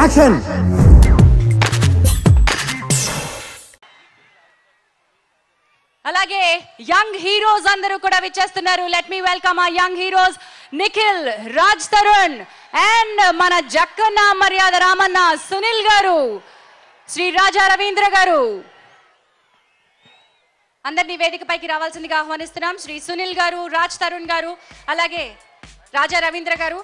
Action. అలాగే young heroes అందరూ కూడా విచ్చేస్తున్నారు. లెట్ మీ వెల్కమ్ ఆ young heroes Nikhil, Raj Tarun and మన జక్కన్న మర్యాద రామన్న, సునీల్ గారు, శ్రీ రాజా రవీంద్ర గారు. అందరినీ వేదికపైకి రావాల్సిందిగా ఆహ్వానిస్తున్నాం. శ్రీ సునీల్ గారు, రాజ్ తరుణ్ గారు, అలాగే రాజా రవీంద్ర గారు.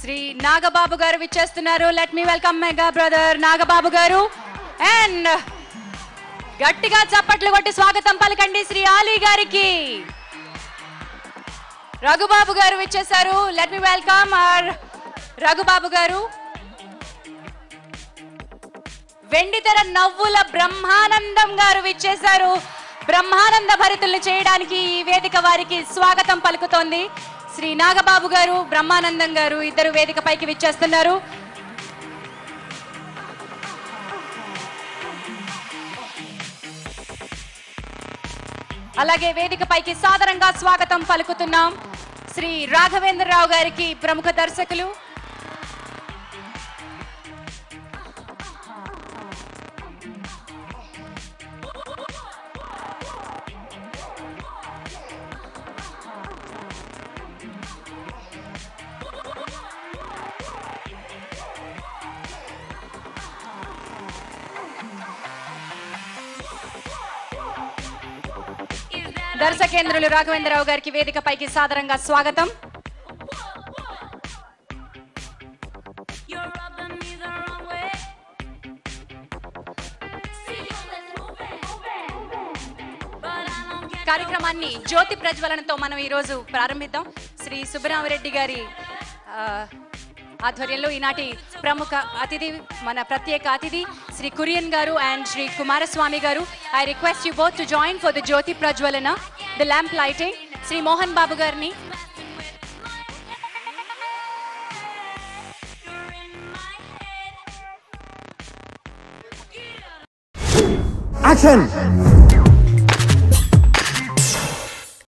శ్రీ నాగబాబు గారు విచ్చేస్తున్నారు. Let me welcome mega brother Nagababu garu. And గట్టిగా చప్పట్లు కొట్టి స్వాగతం పలకండి శ్రీ ఆలీ గారికి. రఘుబాబు గారు విచ్చేశారు. Let me welcome our Raghubabu గారు. వెండితెర నవ్వుల బ్రహ్మానందం గారు విచ్చేశారు. బ్రహ్మానంద భరితుల్ని చేయడానికి ఈ వేదిక వారికి స్వాగతం పలుకుతోంది. శ్రీ నాగబాబు గారు, బ్రహ్మానందం గారు ఇద్దరు వేదిక పైకి విచ్చేస్తున్నారు. అలాగే వేదిక పైకి సాదరంగా స్వాగతం పలుకుతున్నాం శ్రీ రాఘవేంద్రరావు గారికి, ప్రముఖ దర్శకులు. దర్శకేంద్రులు రాఘవేంద్రరావు గారికి వేదిక పైకి సాదరంగా స్వాగతం. కార్యక్రమాన్ని జ్యోతి ప్రజ్వలనతో మనం ఈరోజు ప్రారంభిద్దాం. శ్రీ సుబ్బరామరెడ్డి గారి ఆధ్వర్యంలో ఈనాటి ప్రముఖ అతిథి, మన ప్రత్యేక అతిథి శ్రీ కురియన్ గారు and Shri Kumaraswamy garu. I request you both to join for the జ్యోతి ప్రజ్వలన, the lamp lighting. Shri Mohan Babu గారిని, యాక్షన్.